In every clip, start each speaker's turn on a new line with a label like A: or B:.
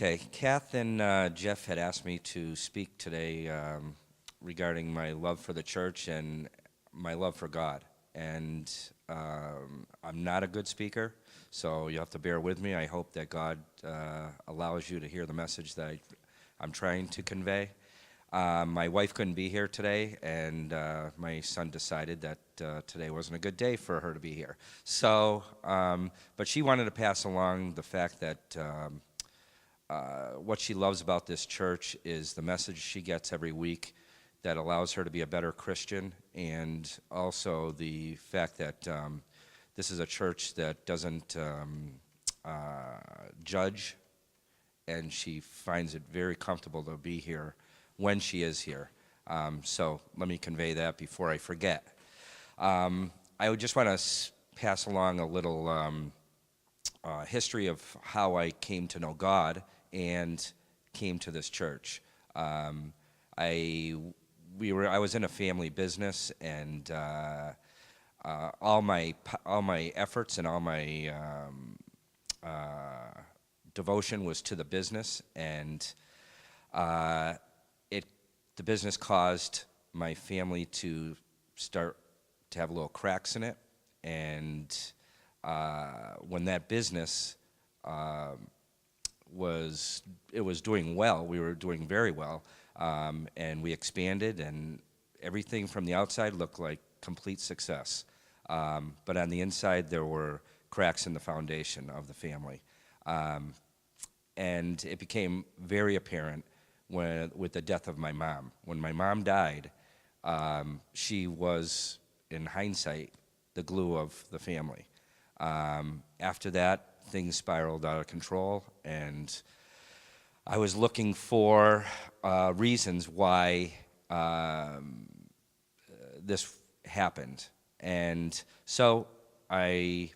A: Okay, Kath and Jeff had asked me to speak today regarding my love for the church and my love for God. And I'm not a good speaker, so you have to bear with me. I hope that God allows you to hear the message that I'm trying to convey. My wife couldn't be here today, and my son decided that today wasn't a good day for her to be here. So, but she wanted to pass along the fact that what she loves about this church is the message she gets every week that allows her to be a better Christian, and also the fact that this is a church that doesn't judge, and she finds it very comfortable to be here when she is here. So let me convey that before I forget. I would just want to pass along a little history of how I came to know God and came to this church. I was in a family business, and all my efforts and all my devotion was to the business, and the business caused my family to start to have little cracks in it, and when that business was doing well, we were doing very well, and we expanded, and everything from the outside looked like complete success, but on the inside there were cracks in the foundation of the family, and it became very apparent with the death of my mom. When my mom died, she was, in hindsight, the glue of the family. After that, things spiraled out of control, and I was looking for reasons why this happened. And so I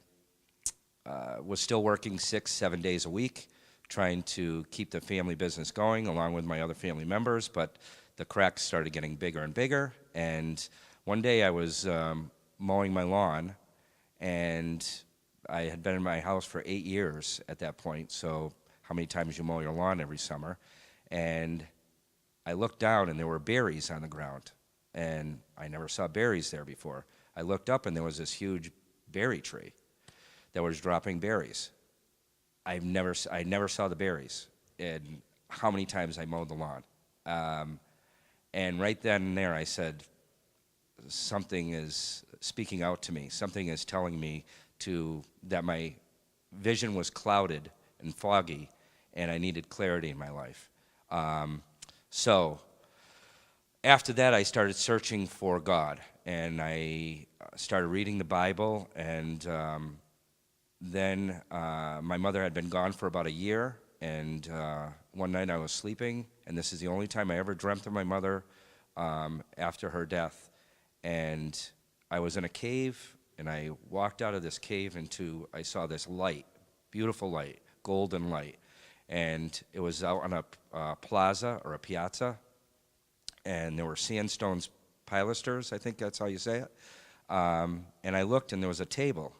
A: was still working 6-7 days a week, trying to keep the family business going along with my other family members, but the cracks started getting bigger and bigger. And one day I was mowing my lawn, and I had been in my house for 8 years at that point, so how many times you mow your lawn every summer? And I looked down, and there were berries on the ground, and I never saw berries there before. I looked up, and there was this huge berry tree that was dropping berries. I never saw the berries, and how many times I mowed the lawn. And right then and there I said, something is speaking out to me. Something is telling me that my vision was clouded and foggy, and I needed clarity in my life. So after that, I started searching for God, and I started reading the Bible, and then my mother had been gone for about a year, and one night I was sleeping, and this is the only time I ever dreamt of my mother after her death, and I was in a cave, and I walked out of this cave I saw this light, beautiful light, golden light, and it was out on a plaza or a piazza, and there were sandstone pilasters, I think that's how you say it, and I looked, and there was a table,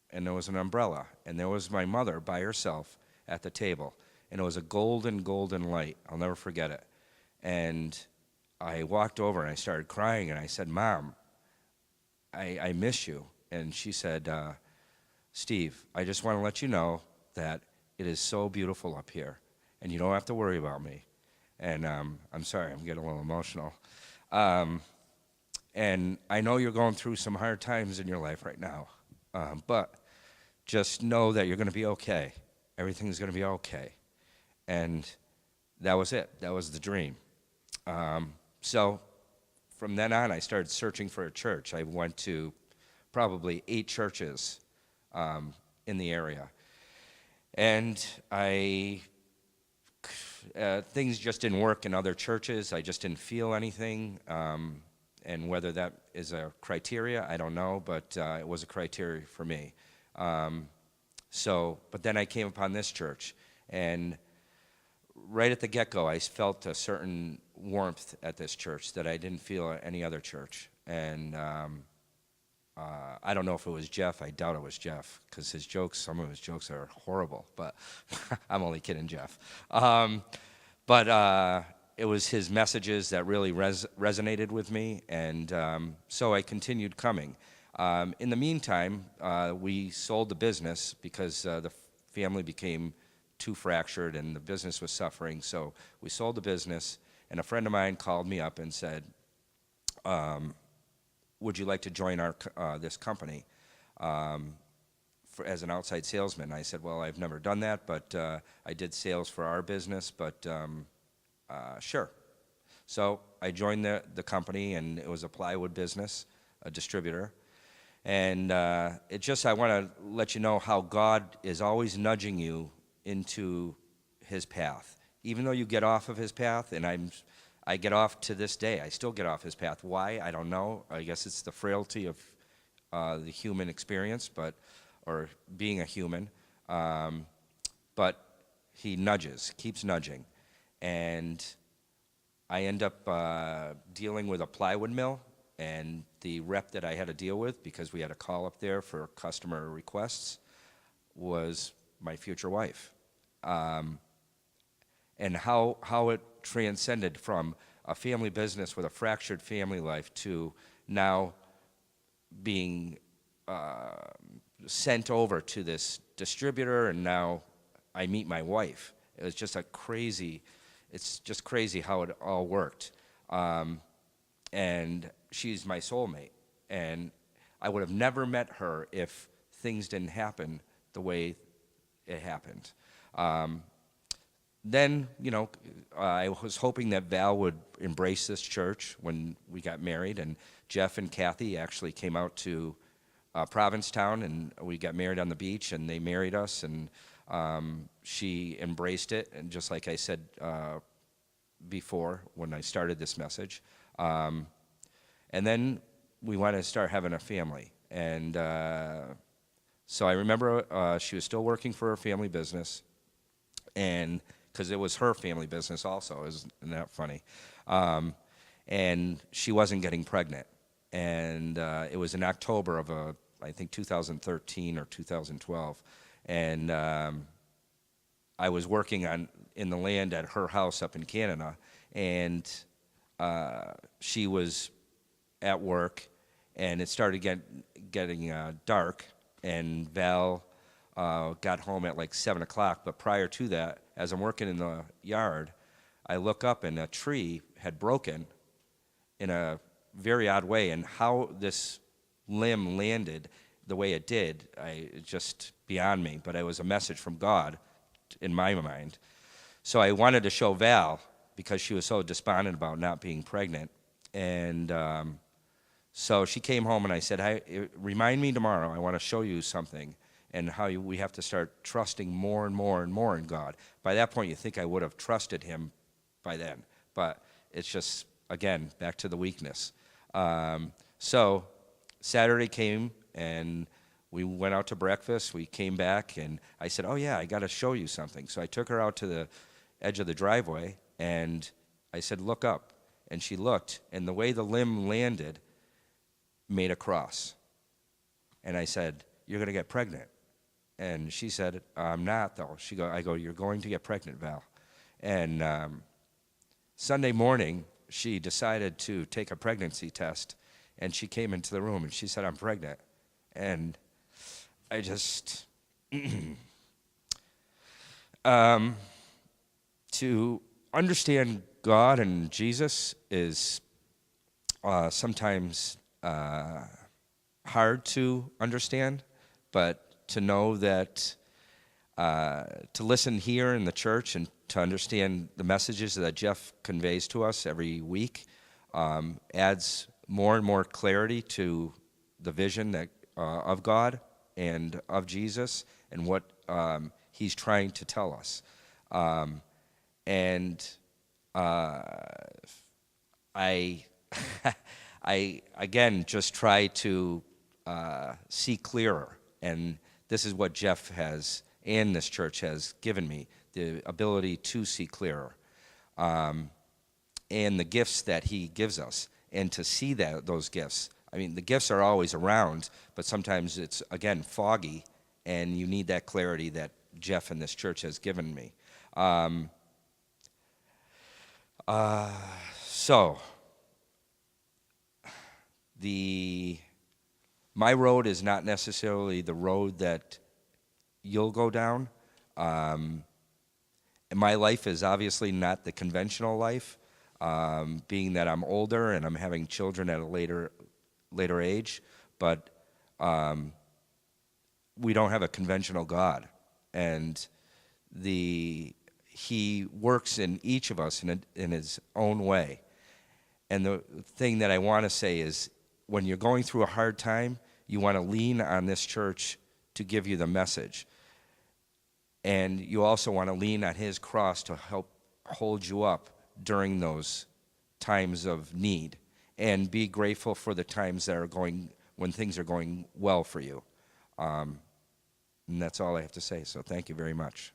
A: and there was an umbrella, and there was my mother by herself at the table, and it was a golden light. I'll never forget it. And I walked over, and I started crying, and I said, "Mom, I miss you." And she said, "Steve, I just want to let you know that it is so beautiful up here, and you don't have to worry about me." And I'm sorry, I'm getting a little emotional. And I know you're going through some hard times in your life right now, but just know that you're going to be okay. Everything's going to be okay. And that was it. That was the dream. So from then on, I started searching for a church. I went to probably 8 churches in the area. And things just didn't work in other churches. I just didn't feel anything. And whether that is a criteria, I don't know, but it was a criteria for me. But then I came upon this church, and right at the get-go, I felt a certain warmth at this church that I didn't feel at any other church. And I don't know if it was Jeff. I doubt it was Jeff because some of his jokes are horrible. But I'm only kidding, Jeff. But it was his messages that really resonated with me, and so I continued coming. In the meantime, we sold the business because the family became too fractured and the business was suffering. So we sold the business, and a friend of mine called me up and said, would you like to join this company as an outside salesman? I said, well, I've never done that, but I did sales for our business, but sure. So I joined the company, and it was a plywood business, a distributor. And I want to let you know how God is always nudging you into his path. Even though you get off of his path, and I get off to this day. I still get off his path. Why? I don't know. I guess it's the frailty of the human experience, or being a human. But he keeps nudging. And I end up dealing with a plywood mill, and the rep that I had to deal with, because we had a call up there for customer requests, was my future wife. And how it transcended from a family business with a fractured family life to now being sent over to this distributor, and now I meet my wife. It's just crazy how it all worked. And she's my soulmate. And I would have never met her if things didn't happen the way it happened. Then, I was hoping that Val would embrace this church when we got married, and Jeff and Kathy actually came out to Provincetown, and we got married on the beach, and they married us, and she embraced it, and just like I said before when I started this message. And then we wanted to start having a family, and so I remember she was still working for her family business, and because it was her family business also. Isn't that funny? And she wasn't getting pregnant. And it was in October of, I think, 2013 or 2012. And I was working in the land at her house up in Canada. And she was at work, and it started getting dark. And Val got home at like 7 o'clock, but prior to that, as I'm working in the yard, I look up and a tree had broken in a very odd way, and how this limb landed the way it did, it's just beyond me, but it was a message from God in my mind. So I wanted to show Val, because she was so despondent about not being pregnant, and so she came home, and I said, hey, remind me tomorrow, I want to show you something, and how we have to start trusting more and more and more in God. By that point, you think I would have trusted him by then, but it's just, again, back to the weakness. So Saturday came, and we went out to breakfast. We came back, and I said, oh, yeah, I got to show you something. So I took her out to the edge of the driveway, and I said, look up. And she looked, and the way the limb landed made a cross. And I said, you're going to get pregnant. And she said, I'm not, though. I go, you're going to get pregnant, Val. And Sunday morning, she decided to take a pregnancy test, and she came into the room, and she said, I'm pregnant. And I just, to understand God and Jesus is sometimes hard to understand, but to know that, to listen here in the church and to understand the messages that Jeff conveys to us every week adds more and more clarity to the vision that of God and of Jesus and what he's trying to tell us. I again just try to see clearer, and this is what Jeff has and this church has given me, the ability to see clearer, and the gifts that he gives us, and to see those gifts. I mean, the gifts are always around, but sometimes it's, again, foggy, and you need that clarity that Jeff and this church has given me. So, my road is not necessarily the road that you'll go down. And my life is obviously not the conventional life, being that I'm older and I'm having children at a later age. But we don't have a conventional God, and He works in each of us in His own way. And the thing that I want to say is, when you're going through a hard time, you want to lean on this church to give you the message. And you also want to lean on His cross to help hold you up during those times of need. And be grateful for the times that are when things are going well for you. And that's all I have to say, so thank you very much.